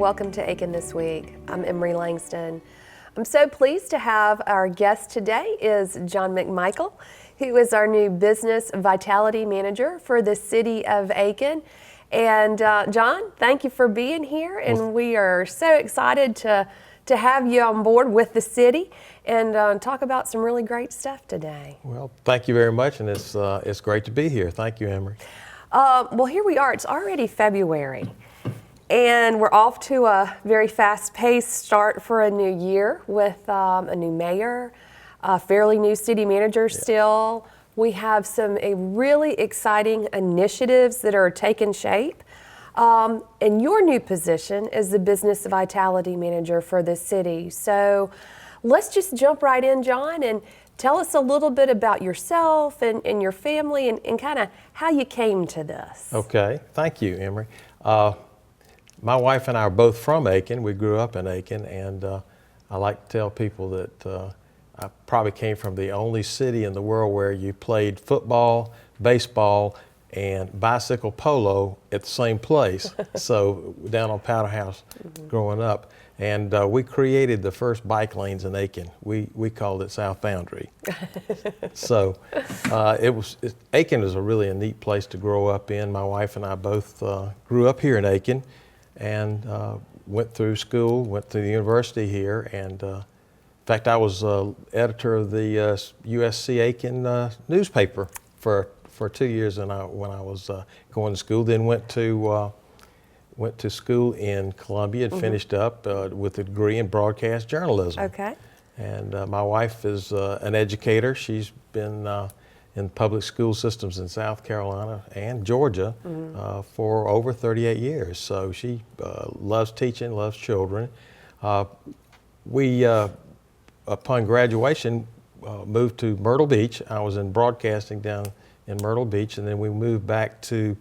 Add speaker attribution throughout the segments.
Speaker 1: welcome to Aiken This Week. I'm Emery Langston. I'm so pleased to have our guest today is John McMichael, who is our new Business Vitality Manager for the City of Aiken. And John, thank you for being here, and we are so excited to have you on board with the city and talk about some really great stuff today.
Speaker 2: Well, thank you very much, and it's great to be here. Thank you, Emery.
Speaker 1: Well, here we are. It's already February, and we're off to a very fast-paced start for a new year with a new mayor, a fairly new city manager still. We have some really exciting initiatives that are taking shape. And your new position is the Business Vitality Manager for the city. So let's just jump right in, John, and tell us a little bit about yourself and your family and kind of how you came to this.
Speaker 2: Okay, thank you, Emery. My wife and I are both from Aiken. We grew up in Aiken, and I like to tell people that I probably came from the only city in the world where you played football, baseball, and bicycle polo at the same place. So down on Powder House growing up. And we created the first bike lanes in Aiken. We called it South Boundary. So Aiken is really a neat place to grow up in. My wife and I both grew up here in Aiken and went through school, went to the university here. And in fact, I was editor of the USC Aiken newspaper for 2 years when I was going to school. Then went to school in Columbia and finished up with a degree in broadcast journalism.
Speaker 1: Okay.
Speaker 2: And my wife is an educator. She's been in public school systems in South Carolina and Georgia for over 38 years. So she loves teaching, loves children. We, upon graduation, moved to Myrtle Beach. I was in broadcasting down in Myrtle Beach, and then we moved back to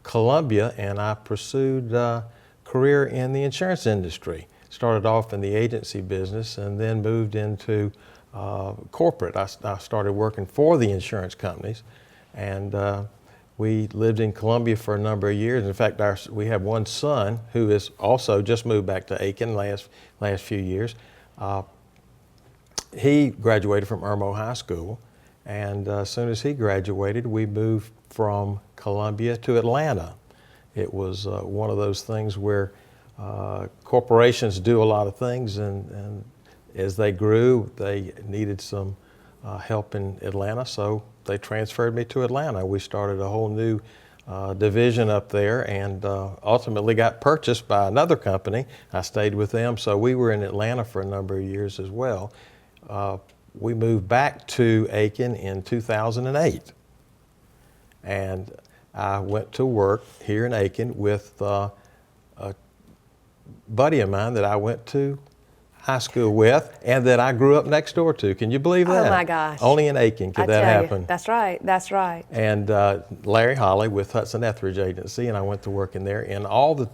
Speaker 2: Columbia, and I pursued a career in the insurance industry. Started off in the agency business and then moved into corporate. I started working for the insurance companies, and we lived in Columbia for a number of years. In fact, we have one son who has also just moved back to Aiken last few years. He graduated from Irmo High School, and as soon as he graduated, we moved from Columbia to Atlanta. It was one of those things where corporations do a lot of things, and as they grew, they needed some help in Atlanta, so they transferred me to Atlanta. We started a whole new division up there, and ultimately got purchased by another company. I stayed with them, so we were in Atlanta for a number of years as well. We moved back to Aiken in 2008, and I went to work here in Aiken with a buddy of mine that I went to high school with and that I grew up next door to. Can you believe that?
Speaker 1: Oh my gosh.
Speaker 2: Only in Aiken could that happen.
Speaker 1: That's right, that's right.
Speaker 2: And Larry Holly with Hudson Etheridge Agency, and I went to work in there. And all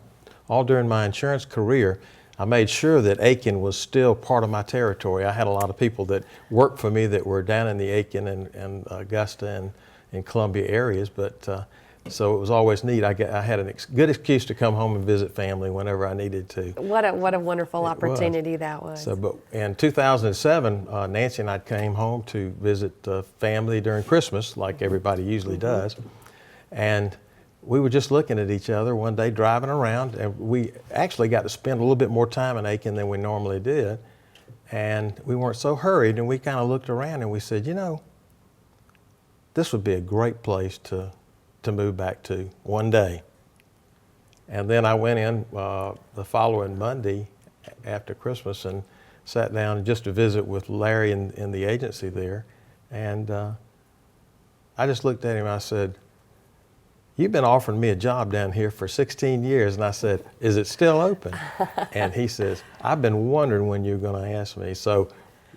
Speaker 2: during my insurance career, I made sure that Aiken was still part of my territory. I had a lot of people that worked for me that were down in the Aiken and Augusta and Columbia areas, but so it was always neat. I had a good excuse to come home and visit family whenever I needed to.
Speaker 1: What a wonderful opportunity that was.
Speaker 2: So, but in 2007, Nancy and I came home to visit family during Christmas, like everybody usually does, and we were just looking at each other one day driving around, and we actually got to spend a little bit more time in Aiken than we normally did, and we weren't so hurried, and we kind of looked around and we said, you know, this would be a great place to move back to one day. And then I went in the following Monday after Christmas and sat down just to visit with Larry in the agency there, and I just looked at him and I said, you've been offering me a job down here for 16 years. And I said, is it still open? And he says, I've been wondering when you're going to ask me. So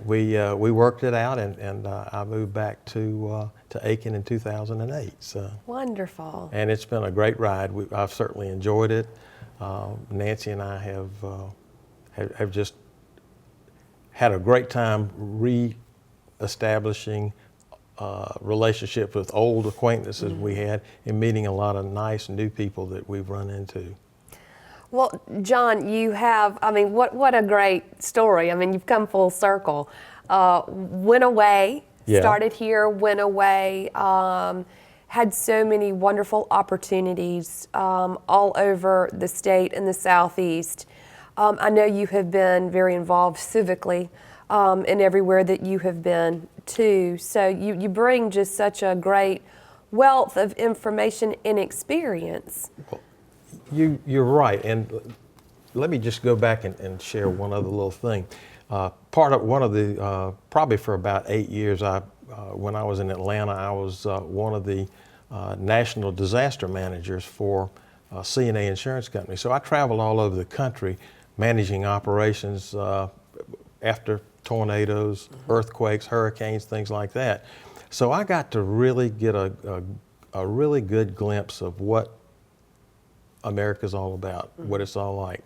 Speaker 2: we worked it out, and I moved back to Aiken in 2008. So.
Speaker 1: Wonderful.
Speaker 2: And it's been a great ride. I've certainly enjoyed it. Nancy and I have just had a great time re-establishing relationships with old acquaintances we had, and meeting a lot of nice new people that we've run into.
Speaker 1: Well, John, you have, I mean, what a great story. I mean, you've come full circle. Went away,
Speaker 2: Yeah.
Speaker 1: started here, went away, had so many wonderful opportunities all over the state and the Southeast. I know you have been very involved civically in everywhere that you have been too. So you bring just such a great wealth of information and experience.
Speaker 2: You're right, and let me just go back and share one other little thing. Probably for about 8 years, when I was in Atlanta, I was one of the national disaster managers for CNA Insurance Company. So I traveled all over the country managing operations after tornadoes, earthquakes, hurricanes, things like that. So I got to really get a really good glimpse of what America's all about, what it's all like.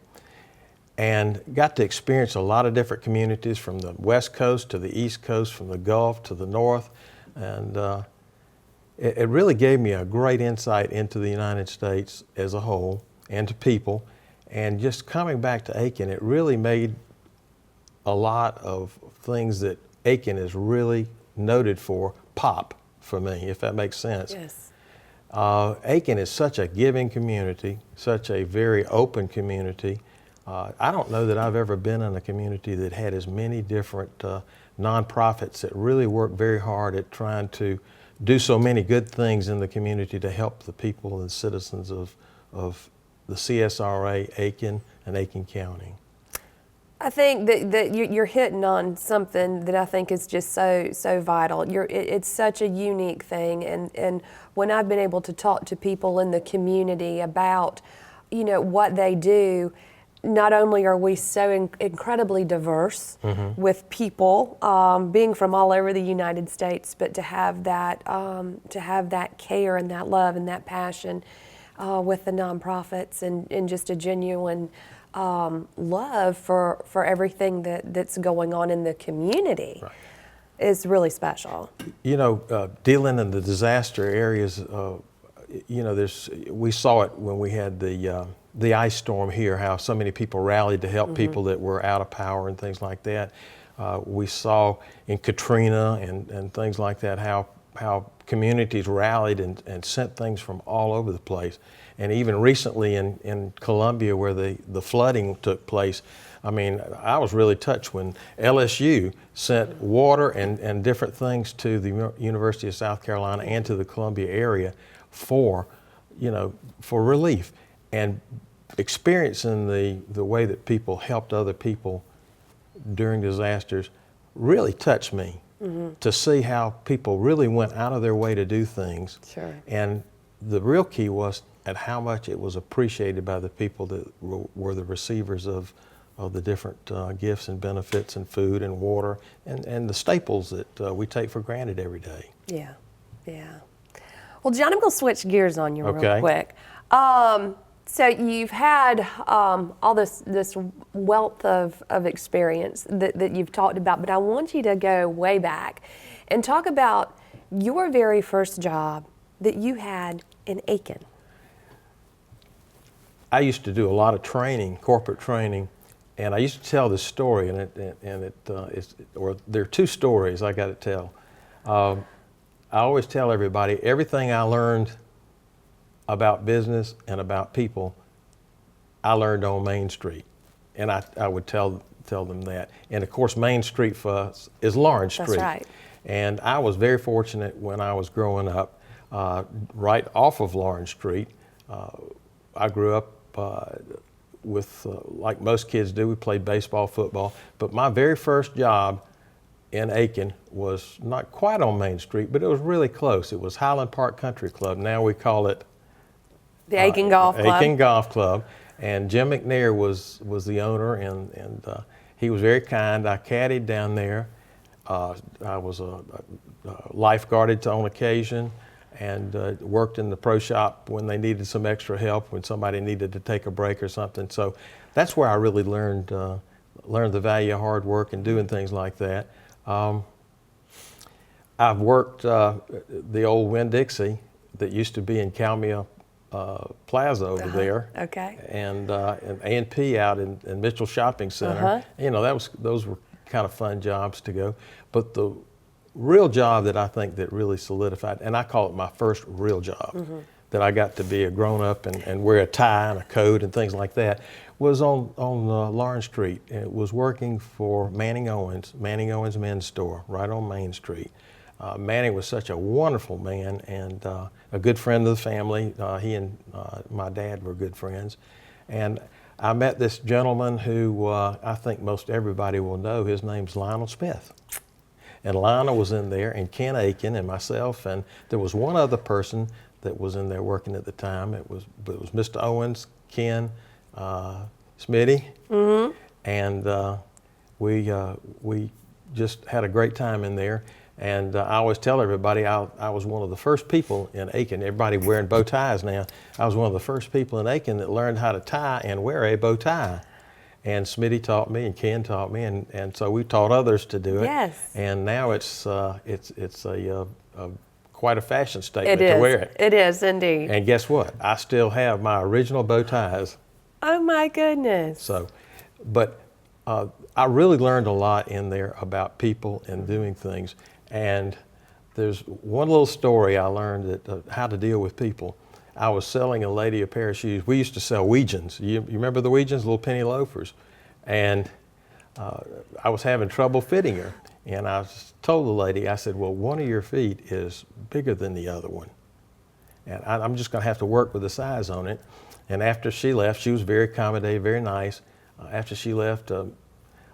Speaker 2: And got to experience a lot of different communities from the West Coast to the East Coast, from the Gulf to the North. And it really gave me a great insight into the United States as a whole and to people. And just coming back to Aiken, it really made a lot of things that Aiken is really noted for pop for me, if that makes sense.
Speaker 1: Yes.
Speaker 2: Aiken is such a giving community, such a very open community. I don't know that I've ever been in a community that had as many different nonprofits that really work very hard at trying to do so many good things in the community to help the people and citizens of the CSRA, Aiken, and Aiken County.
Speaker 1: I think that you're hitting on something that I think is just so vital. It's such a unique thing, and when I've been able to talk to people in the community about, what they do, not only are we so incredibly diverse with people being from all over the United States, but to have that care and that love and that passion with the nonprofits and just a genuine love for everything that's going on in the community is really special.
Speaker 2: Dealing in the disaster areas, we saw it when we had the ice storm here, how so many people rallied to help people that were out of power and things like that. We saw in Katrina and things like that how communities rallied and sent things from all over the place. And even recently in Columbia, where the flooding took place, I mean, I was really touched when LSU sent water and different things to the University of South Carolina and to the Columbia area for relief. And experiencing the way that people helped other people during disasters really touched me. To see how people really went out of their way to do things.
Speaker 1: Sure.
Speaker 2: And the real key was at how much it was appreciated by the people that were the receivers of the different gifts and benefits and food and water and the staples that we take for granted every day.
Speaker 1: Yeah. Well, John, I'm going to switch gears on you real
Speaker 2: Okay.
Speaker 1: quick. So you've had all this wealth of experience that you've talked about, but I want you to go way back and talk about your very first job that you had in Aiken.
Speaker 2: I used to do a lot of training, corporate training, and I used to tell this story, there are two stories I got to tell. I always tell everybody everything I learned about business and about people, I learned on Main Street, and I would tell them that. And of course, Main Street for us is Lawrence Street.
Speaker 1: That's right.
Speaker 2: And I was very fortunate when I was growing up, right off of Lawrence Street. I grew up with, like most kids do, we played baseball, football. But my very first job in Aiken was not quite on Main Street, but it was really close. It was Highland Park Country Club. Now we call it
Speaker 1: The Aiken Golf Club.
Speaker 2: Aiken Golf Club. And Jim McNair was the owner, and he was very kind. I caddied down there. I was lifeguarded on occasion, and worked in the pro shop when they needed some extra help, when somebody needed to take a break or something. So that's where I really learned the value of hard work and doing things like that. I've worked the old Winn-Dixie that used to be in Calmia Plaza over there.
Speaker 1: Okay.
Speaker 2: And A&P out in Mitchell Shopping Center. You know, those were kind of fun jobs to go. But the real job that I think that really solidified, and I call it my first real job, that I got to be a grown-up and wear a tie and a coat and things like that, was on Lawrence Street. It was working for Manning Owens Men's Store, right on Main Street. Manning was such a wonderful man and a good friend of the family. He and my dad were good friends. And I met this gentleman who I think most everybody will know. His name's Lionel Smith. And Lionel was in there, and Ken Aiken and myself, and there was one other person that was in there working at the time. It was Mr. Owens, Ken, Smitty, and we just had a great time in there. And I always tell everybody I was one of the first people in Aiken. Everybody wearing bow ties now. I was one of the first people in Aiken that learned how to tie and wear a bow tie. And Smitty taught me, and Ken taught me, and so we taught others to do it.
Speaker 1: Yes.
Speaker 2: And now it's quite a fashion statement to wear it.
Speaker 1: It is indeed.
Speaker 2: And guess what? I still have my original bow ties.
Speaker 1: Oh my goodness.
Speaker 2: So, but I really learned a lot in there about people and doing things. And there's one little story I learned that how to deal with people. I was selling a lady a pair of shoes. We used to sell Weegens. You remember the Weegens, little penny loafers? And I was having trouble fitting her. And I told the lady, I said, well, one of your feet is bigger than the other one. And I'm just going to have to work with the size on it. And after she left, she was very accommodating, very nice. After she left,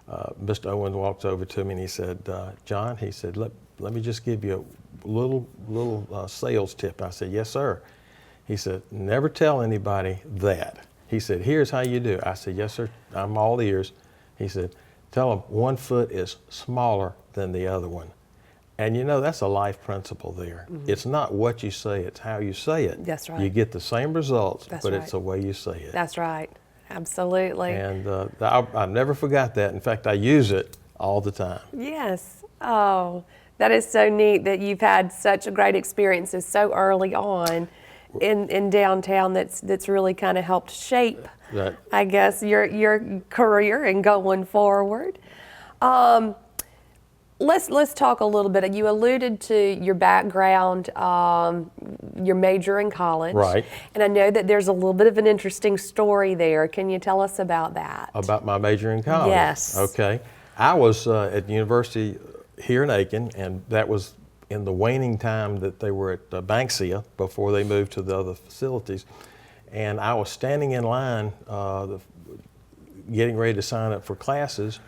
Speaker 2: Mr. Owens walked over to me and he said, John, he said, let me just give you a little sales tip. And I said, yes, sir. He said, never tell anybody that. He said, here's how you do it. I said, yes, sir, I'm all ears. He said, tell them one foot is smaller than the other one. And you know, that's a life principle there. It's not what you say, it's how you say it.
Speaker 1: That's right.
Speaker 2: You get the same results,
Speaker 1: That's
Speaker 2: but
Speaker 1: right.
Speaker 2: it's the way you say it.
Speaker 1: That's right. Absolutely.
Speaker 2: And I never forgot that. In fact, I use it all the time.
Speaker 1: Yes. Oh, that is so neat that you've had such a great experiences so early on in downtown that's really kind of helped shape,
Speaker 2: Right.
Speaker 1: I guess, your career and going forward. Let's talk a little bit. You alluded to your background, your major in college.
Speaker 2: Right.
Speaker 1: And I know that there's a little bit of an interesting story there. Can you tell us about that?
Speaker 2: About my major in college?
Speaker 1: Yes.
Speaker 2: Okay. I was at the university here in Aiken, and that was in the waning time that they were at Banksia before they moved to the other facilities. And I was standing in line getting ready to sign up for classes,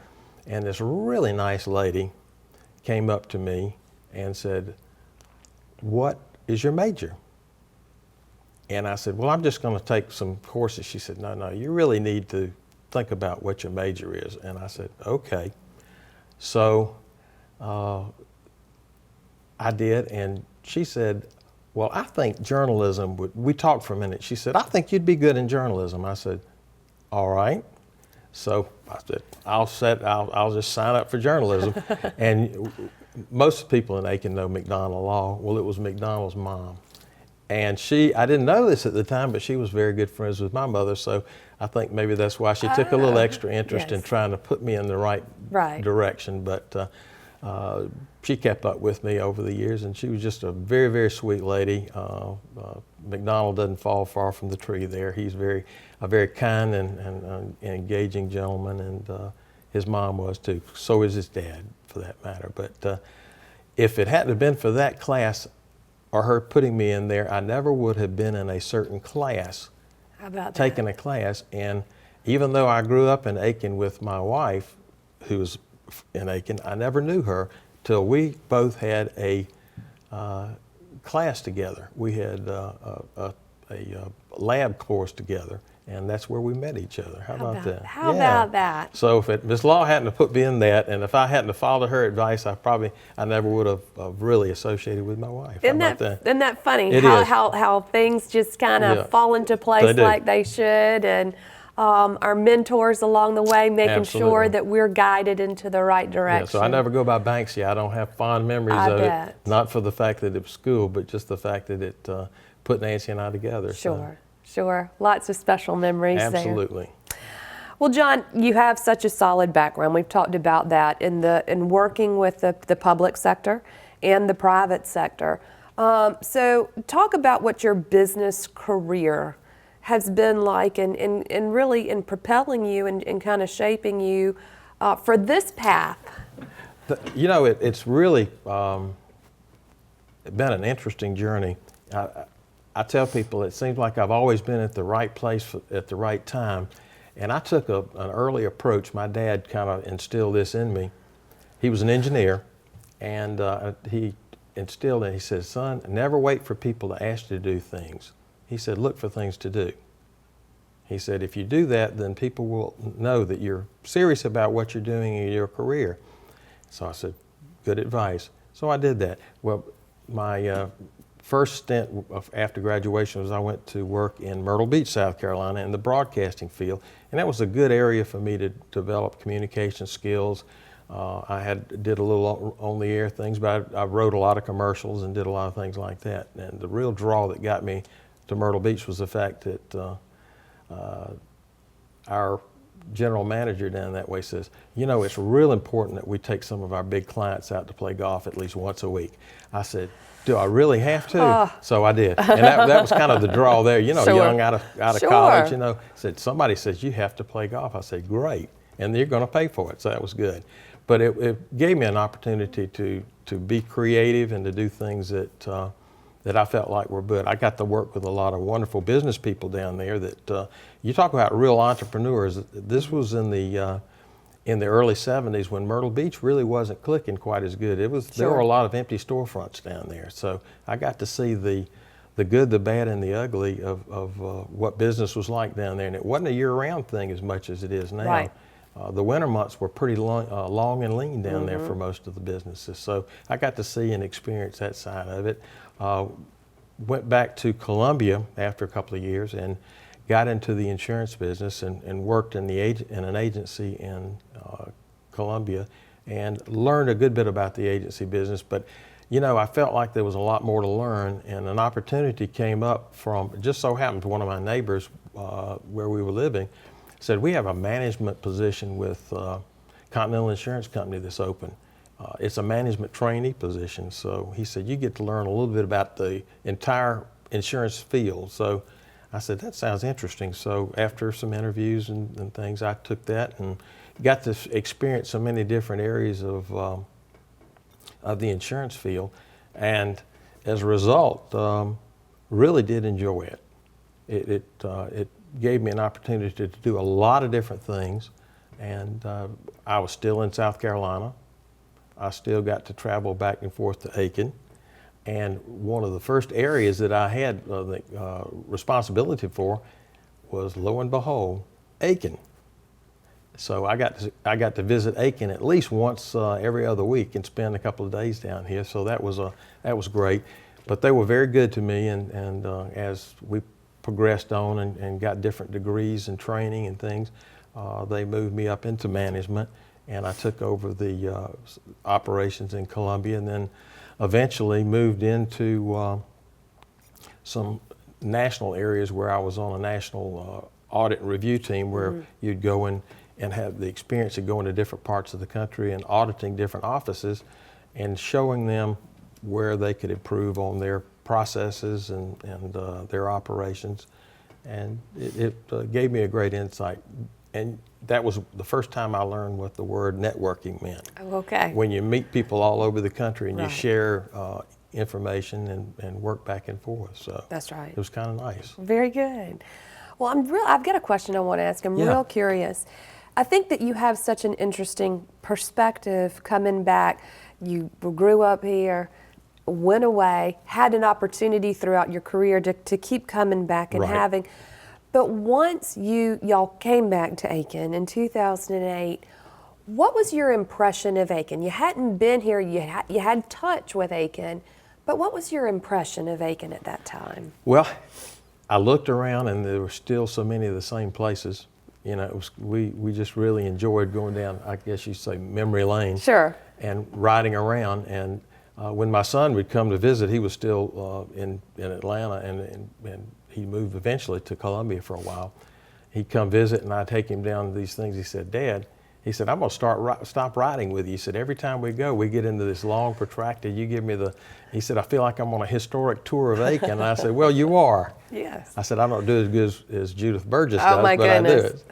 Speaker 2: and this really nice lady came up to me and said, what is your major? And I said, well, I'm just going to take some courses. She said, no, you really need to think about what your major is. And I said, okay. So I did, and she said, well, I think journalism we talked for a minute. She said, I think you'd be good in journalism. I said, all right. So I said, I'll just sign up for journalism. And most people in Aiken know McDonald Law. Well, it was McDonald's mom. And I didn't know this at the time, but she was very good friends with my mother. So I think maybe that's why she took a little extra interest in trying to put me in the right direction. But she kept up with me over the years, and she was just a very, very sweet lady. McDonald doesn't fall far from the tree there. He's a very kind and engaging gentleman, and his mom was too. So is his dad, for that matter. But if it hadn't been for that class or her putting me in there, I never would have been in a certain class.
Speaker 1: How about
Speaker 2: taking a class. And even though I grew up in Aiken with my wife, who was in Aiken, I never knew her till we both had a class together. We had a lab course together, and that's where we met each other. How about that?
Speaker 1: How about that?
Speaker 2: So if Ms. Law hadn't have put me in that, and if I hadn't have followed her advice, I never would have really associated with my wife.
Speaker 1: Isn't that funny?
Speaker 2: It
Speaker 1: how,
Speaker 2: is.
Speaker 1: how things just kind of fall into place like they should, and our mentors along the way, making sure
Speaker 2: Absolutely.
Speaker 1: that we're guided into the right direction.
Speaker 2: Yeah, so I never go by Banksy. I don't have fond memories
Speaker 1: I
Speaker 2: of
Speaker 1: bet.
Speaker 2: it. Not for the fact that it was school, but just the fact that it put Nancy and I together.
Speaker 1: Sure, sure. Lots of special memories there.
Speaker 2: Absolutely.
Speaker 1: Well, John, you have such a solid background. We've talked about that in working with the public sector and the private sector. So talk about what your business career has been like and really in propelling you and kind of shaping you for this path.
Speaker 2: You know, it's really been an interesting journey. I tell people it seems like I've always been at the right place at the right time. And I took an early approach. My dad kind of instilled this in me. He was an engineer, and he instilled it. He said, son, never wait for people to ask you to do things. He said, look for things to do. He said, if you do that, then people will know that you're serious about what you're doing in your career. So I said, good advice. So I did that. Well, my first stint after graduation was I went to work in Myrtle Beach, South Carolina in the broadcasting field. And that was a good area for me to develop communication skills. I did a little on the air things, but I wrote a lot of commercials and did a lot of things like that. And the real draw that got me to Myrtle Beach was the fact that our general manager down that way says, you know, it's real important that we take some of our big clients out to play golf at least once a week. I said, do I really have to? So I did. And that was kind of the draw there, you know,
Speaker 1: Sure.
Speaker 2: young out of
Speaker 1: Sure.
Speaker 2: college, you know, somebody says you have to play golf. I said, great. And you're going to pay for it. So that was good. But it gave me an opportunity to be creative and to do things that I felt like were good. I got to work with a lot of wonderful business people down there that, you talk about real entrepreneurs. This was in the early 70s when Myrtle Beach really wasn't clicking quite as good. There were a lot of empty storefronts down there. So I got to see the good, the bad, and the ugly of what business was like down there. And it wasn't a year-round thing as much as it is now.
Speaker 1: Right.
Speaker 2: The winter months were pretty long and lean down there for most of the businesses. So I got to see and experience that side of it. Went back to Columbia after a couple of years and got into the insurance business and worked in an agency in Columbia and learned a good bit about the agency business. But, you know, I felt like there was a lot more to learn, and an opportunity came up from, just so happened, one of my neighbors where we were living said, we have a management position with Continental Insurance Company that's open. It's a management trainee position. So he said, you get to learn a little bit about the entire insurance field. So I said, that sounds interesting. So after some interviews and things, I took that and got to experience so many different areas of the insurance field. And as a result, really did enjoy it. It gave me an opportunity to do a lot of different things. And I was still in South Carolina. I still got to travel back and forth to Aiken. And one of the first areas that I had responsibility for was, lo and behold, Aiken. So I got to visit Aiken at least once every other week and spend a couple of days down here. So that was great. But they were very good to me, and as we progressed on and got different degrees and training and things, they moved me up into management, and I took over the operations in Columbia, and then eventually moved into some national areas where I was on a national audit and review team where you'd go in and have the experience of going to different parts of the country and auditing different offices and showing them where they could improve on their processes and their operations. And it gave me a great insight. And that was the first time I learned what the word networking meant.
Speaker 1: Oh, okay.
Speaker 2: When you meet people all over the country and
Speaker 1: Right.
Speaker 2: you share information and work back and forth. So
Speaker 1: That's right.
Speaker 2: it was kind of nice.
Speaker 1: Very good. Well, I've got a question I want to ask. I'm
Speaker 2: Yeah.
Speaker 1: real curious. I think that you have such an interesting perspective coming back. You grew up here, went away, had an opportunity throughout your career to keep coming back and
Speaker 2: Right.
Speaker 1: having. But once y'all came back to Aiken in 2008, what was your impression of Aiken? You hadn't been here, you had touch with Aiken, but what was your impression of Aiken at that time?
Speaker 2: Well, I looked around and there were still so many of the same places. You know, we just really enjoyed going down, I guess you'd say, memory lane.
Speaker 1: Sure.
Speaker 2: And riding around. And when my son would come to visit, he was still in Atlanta, and he moved eventually to Columbia for a while. He'd come visit, and I'd take him down to these things. He said, "Dad," he said, "I'm going to stop riding with you." He said, "Every time we go, we get into this long, protracted, you give me the," he said, "I feel like I'm on a historic tour of Aiken." And I said, "Well, you are."
Speaker 1: Yes.
Speaker 2: I said, "I don't do as good as Judith Burgess
Speaker 1: Oh,
Speaker 2: does,
Speaker 1: my
Speaker 2: but
Speaker 1: goodness.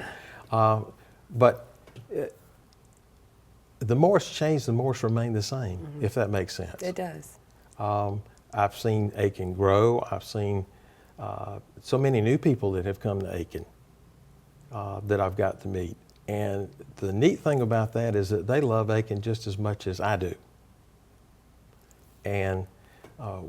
Speaker 2: I do it." But the more it's changed, the more it's remained the same, if that makes sense.
Speaker 1: It does.
Speaker 2: I've seen Aiken grow. I've seen so many new people that have come to Aiken that I've got to meet. And the neat thing about that is that they love Aiken just as much as I do. And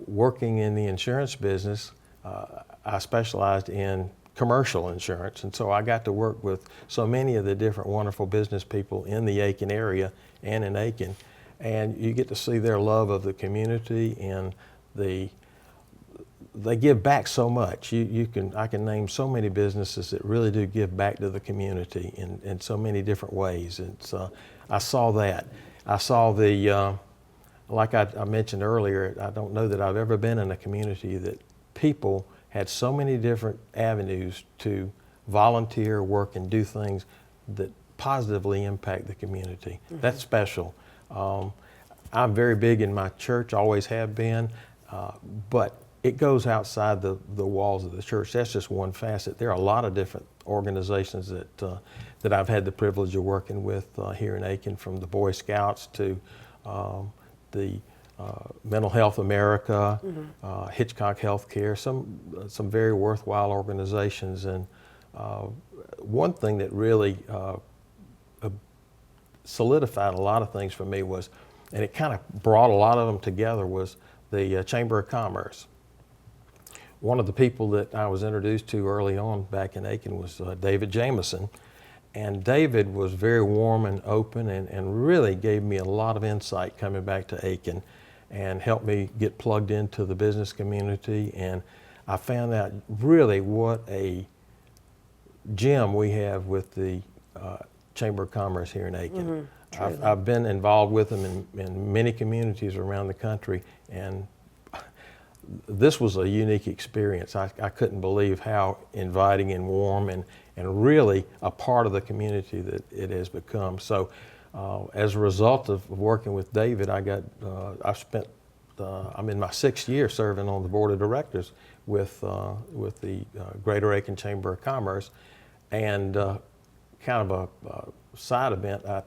Speaker 2: working in the insurance business, I specialized in commercial insurance, and so I got to work with so many of the different wonderful business people in the Aiken area and in Aiken, and you get to see their love of the community, and they give back so much. I can name so many businesses that really do give back to the community in so many different ways. And so I saw that. I saw the like I mentioned earlier, I don't know that I've ever been in a community that people had so many different avenues to volunteer, work, and do things that positively impact the community. That's special. I'm very big in my church, always have been, but it goes outside the walls of the church. That's just one facet. There are a lot of different organizations that I've had the privilege of working with here in Aiken, from the Boy Scouts to the Mental Health America, Hitchcock Healthcare, some very worthwhile organizations. And one thing that really solidified a lot of things for me was, and it kind of brought a lot of them together, was the Chamber of Commerce. One of the people that I was introduced to early on back in Aiken was David Jameson. And David was very warm and open, and really gave me a lot of insight coming back to Aiken, and helped me get plugged into the business community. And I found out really what a gem we have with the Chamber of Commerce here in Aiken. I've been involved with them in many communities around the country, and this was a unique experience. I couldn't believe how inviting and warm and really a part of the community that it has become. So as a result of working with David, I'm in my 6th year serving on the board of directors with the Greater Aiken Chamber of Commerce. And kind of a side event, I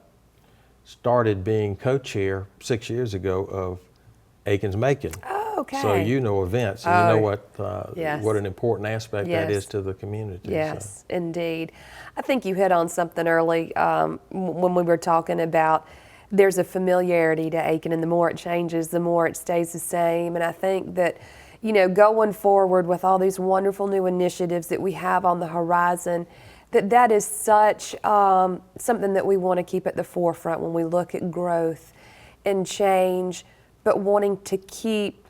Speaker 2: started being co-chair 6 years ago of Aiken's Macon.
Speaker 1: Oh, okay.
Speaker 2: So you know events, and you know
Speaker 1: yes.
Speaker 2: what an important aspect that is to the community.
Speaker 1: Yes, indeed. I think you hit on something early when we were talking about there's a familiarity to Aiken, and the more it changes, the more it stays the same. And I think that, you know, going forward with all these wonderful new initiatives that we have on the horizon, that is such something that we want to keep at the forefront when we look at growth and change, but wanting to keep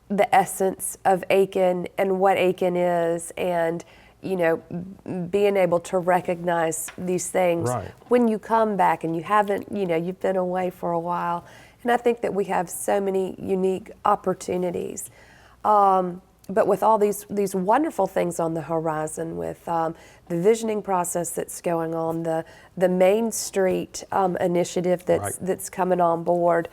Speaker 1: the essence of Aiken and what Aiken is, and, you know, being able to recognize these things when you come back and you haven't, you know, you've been away for a while. And I think that we have so many unique opportunities. But with all these wonderful things on the horizon, with the visioning process that's going on, the Main Street initiative that's coming on board,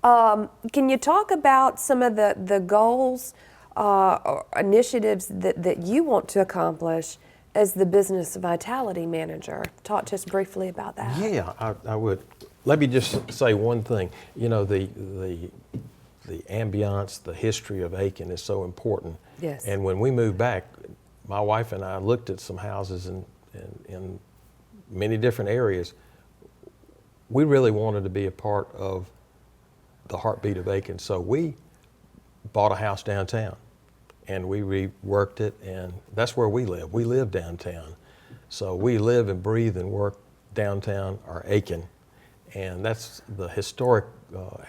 Speaker 1: can you talk about some of the goals or initiatives that you want to accomplish as the Business Vitality Manager? Talk to us briefly about that.
Speaker 2: Yeah, I would. Let me just say one thing. You know, the ambiance, the history of Aiken is so important.
Speaker 1: Yes.
Speaker 2: And when we moved back, my wife and I looked at some houses in many different areas. We really wanted to be a part of the heartbeat of Aiken. So we bought a house downtown, and we reworked it, and that's where we live. We live downtown. So we live and breathe and work downtown or Aiken. And that's the historic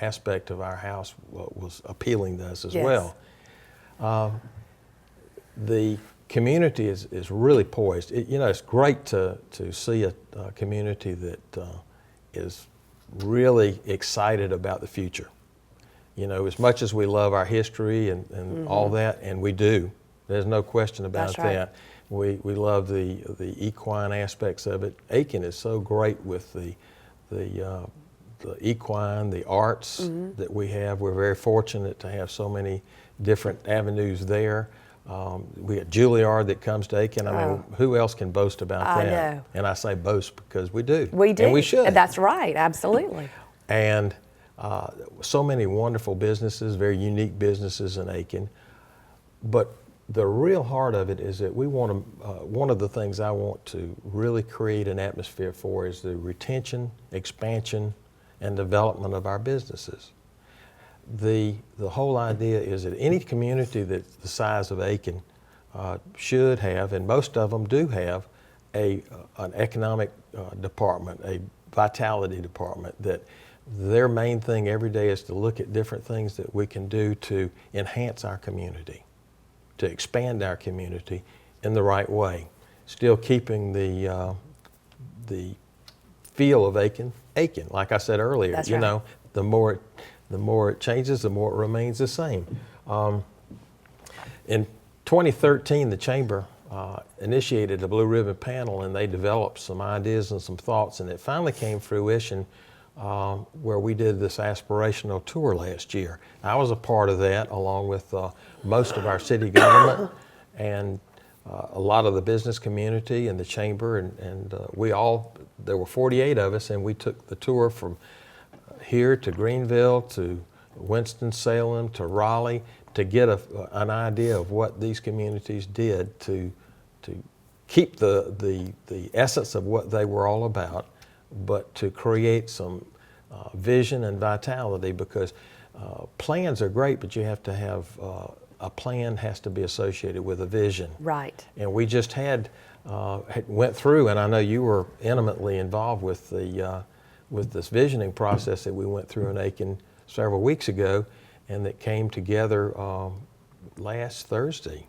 Speaker 2: aspect of our house was appealing to us as well. The community is really poised. It's great to see a community that is really excited about the future. As much as we love our history and all that, and we do, there's no question about
Speaker 1: That's right.
Speaker 2: that. We love the equine aspects of it. Aiken is so great with the equine, the arts that we have. We're very fortunate to have so many different avenues there. We got Juilliard that comes to Aiken. I mean, who else can boast about
Speaker 1: I
Speaker 2: that?
Speaker 1: know.
Speaker 2: And I say boast because we do.
Speaker 1: We do.
Speaker 2: And we should.
Speaker 1: That's right, absolutely.
Speaker 2: And so many wonderful businesses, very unique businesses in Aiken. But the real heart of it is that we want to, one of the things I want to really create an atmosphere for is the retention, expansion, and development of our businesses. The whole idea is that any community that's the size of Aiken should have, and most of them do have, an economic department, a vitality department, that their main thing every day is to look at different things that we can do to enhance our community, to expand our community in the right way, still keeping the feel of Aiken. Like I said earlier,
Speaker 1: That's right.
Speaker 2: the more it changes, the more it remains the same. In 2013, the Chamber initiated a Blue Ribbon Panel, and they developed some ideas and some thoughts, and it finally came to fruition where we did this aspirational tour last year. I was a part of that, along with most of our city government and a lot of the business community and the Chamber, and there were 48 of us, and we took the tour from here to Greenville to Winston-Salem to Raleigh to get an idea of what these communities did to keep the essence of what they were all about, but to create some vision and vitality, because plans are great, but you have to have a plan has to be associated with a vision.
Speaker 1: Right.
Speaker 2: And we just went through, and I know you were intimately involved with this visioning process that we went through in Aiken several weeks ago, and that came together last Thursday.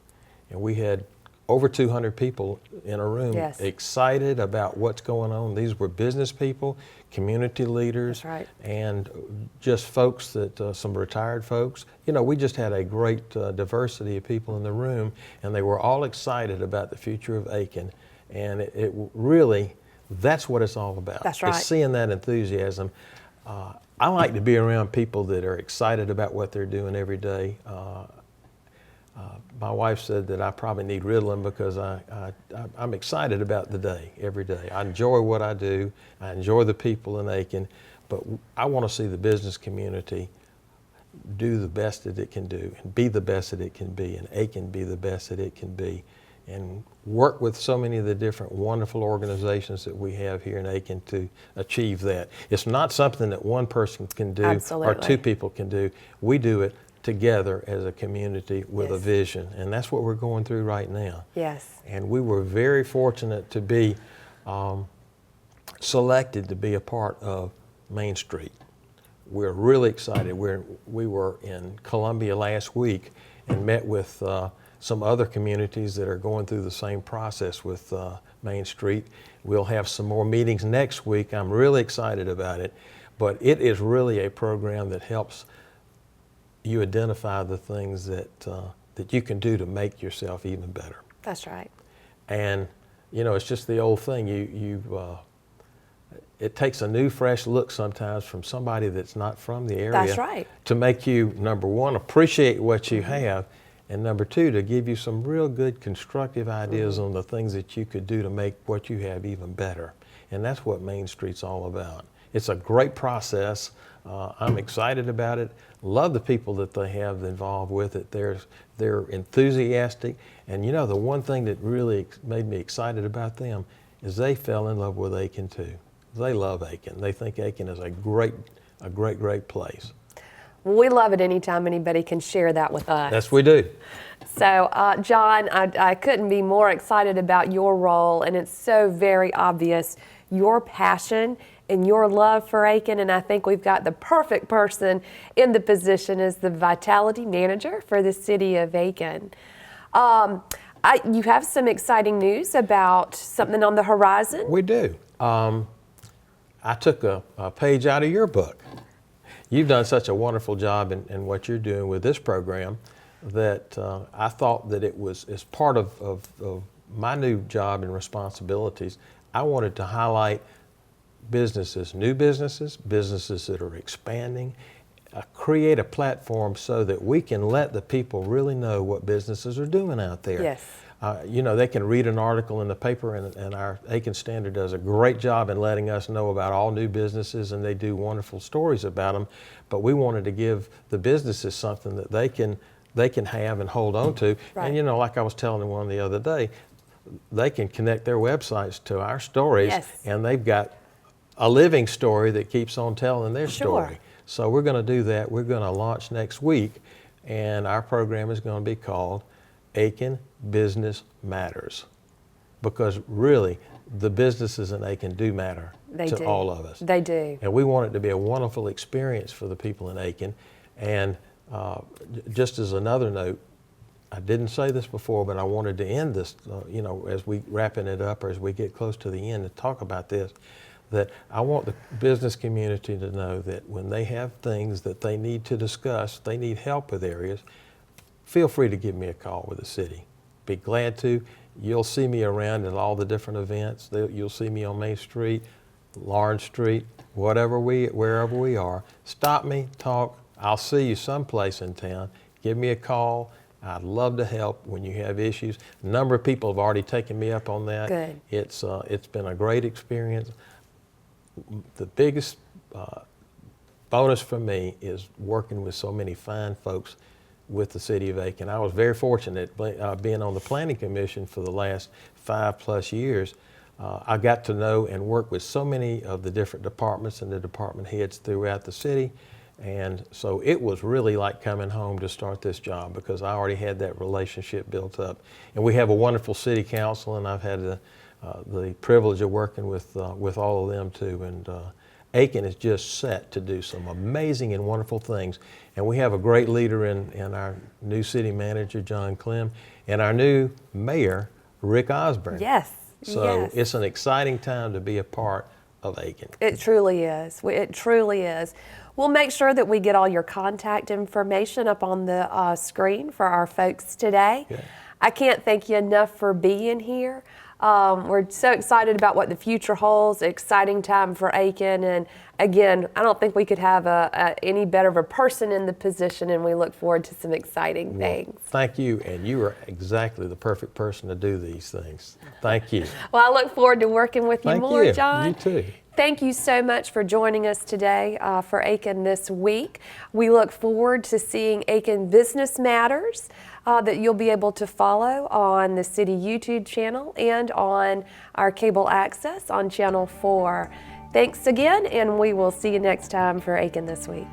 Speaker 2: And we had over 200 people in a room,
Speaker 1: Yes.
Speaker 2: excited about what's going on. These were business people, community leaders,
Speaker 1: That's right.
Speaker 2: and just folks some retired folks. We just had a great diversity of people in the room, and they were all excited about the future of Aiken. And it really, that's what it's all about.
Speaker 1: That's right.
Speaker 2: It's seeing that enthusiasm. I like to be around people that are excited about what they're doing every day. My wife said that I probably need Ritalin because I'm excited about the day, every day. I enjoy what I do. I enjoy the people in Aiken, but I want to see the business community do the best that it can do and be the best that it can be, and Aiken be the best that it can be, and work with so many of the different wonderful organizations that we have here in Aiken to achieve that. It's not something that one person can do
Speaker 1: Absolutely.
Speaker 2: or two people can do. We do it together as a community with a
Speaker 1: Yes.
Speaker 2: vision, and that's what we're going through right now.
Speaker 1: Yes.
Speaker 2: And we were very fortunate to be selected to be a part of Main Street. We're really excited. We were in Columbia last week and met with some other communities that are going through the same process with Main Street. We'll have some more meetings next week. I'm really excited about it, but it is really a program that helps you identify the things that you can do to make yourself even better.
Speaker 1: That's right.
Speaker 2: And it's just the old thing. It takes a new, fresh look sometimes from somebody that's not from the area.
Speaker 1: That's right.
Speaker 2: To make you, number one, appreciate what you have, and number two, to give you some real good constructive ideas on the things that you could do to make what you have even better. And that's what Main Street's all about. It's a great process. I'm excited about it. Love the people that they have involved with it. They're enthusiastic. And the one thing that really made me excited about them is they fell in love with Aiken too. They love Aiken. They think Aiken is a great place.
Speaker 1: We love it anytime anybody can share that with us.
Speaker 2: Yes, we do.
Speaker 1: So, John, I couldn't be more excited about your role, and it's so very obvious, your passion and your love for Aiken, and I think we've got the perfect person in the position as the Vitality Manager for the City of Aiken. You have some exciting news about something on the horizon.
Speaker 2: We do. I took a page out of your book. You've done such a wonderful job in what you're doing with this program that I thought that it was, as part of my new job and responsibilities, I wanted to highlight businesses, new businesses, businesses that are expanding, create a platform so that we can let the people really know what businesses are doing out there.
Speaker 1: Yes.
Speaker 2: You know, they can read an article in the paper, and our Aiken Standard does a great job in letting us know about all new businesses, and they do wonderful stories about them. But we wanted to give the businesses something that they can have and hold on to.
Speaker 1: Right.
Speaker 2: And you know, like I was telling one the other day, they can connect their websites to our stories,
Speaker 1: Yes.
Speaker 2: and they've got a living story that keeps on telling their
Speaker 1: Sure.
Speaker 2: story. So we're going to do that. We're going to launch next week, and our program is going to be called Aiken Business Matters, because really the businesses in Aiken do matter to all of us.
Speaker 1: They do.
Speaker 2: And we want it to be a wonderful experience for the people in Aiken. And just as another note, I didn't say this before, but I wanted to end this, you know, as we wrapping it up or as we get close to the end, to talk about this, that I want the business community to know that when they have things that they need to discuss, they need help with areas, feel free to give me a call with the city. Be glad to. You'll see me around at all the different events. You'll see me on Main Street, Lawrence Street, wherever we are. Stop me, talk. I'll see you someplace in town. Give me a call. I'd love to help when you have issues. A number of people have already taken me up on that.
Speaker 1: Good.
Speaker 2: It's been a great experience. The biggest bonus for me is working with so many fine folks with the city of Aiken. I was very fortunate being on the Planning Commission for the last 5+ years. I got to know and work with so many of the different departments and the department heads throughout the city. And so it was really like coming home to start this job, because I already had that relationship built up. And we have a wonderful city council, and I've had the privilege of working with all of them too. And Aiken is just set to do some amazing and wonderful things. And we have a great leader in our new city manager, John Clem, and our new mayor, Rick Osborne.
Speaker 1: Yes.
Speaker 2: So
Speaker 1: yes.
Speaker 2: it's an exciting time to be a part of Aiken.
Speaker 1: It truly is. It truly is. We'll make sure that we get all your contact information up on the screen for our folks today.
Speaker 2: Yeah.
Speaker 1: I can't thank you enough for being here. We're so excited about what the future holds. Exciting time for Aiken, and again, I don't think we could have any better of a person in the position, and we look forward to some exciting things.
Speaker 2: Thank you, and you are exactly the perfect person to do these things. Thank you.
Speaker 1: Well, I look forward to working with you
Speaker 2: Thank
Speaker 1: more,
Speaker 2: you.
Speaker 1: John.
Speaker 2: You too.
Speaker 1: Thank you so much for joining us today for Aiken this week. We look forward to seeing Aiken Business Matters that you'll be able to follow on the city YouTube channel and on our cable access on Channel 4. Thanks again, and we will see you next time for Aiken This Week.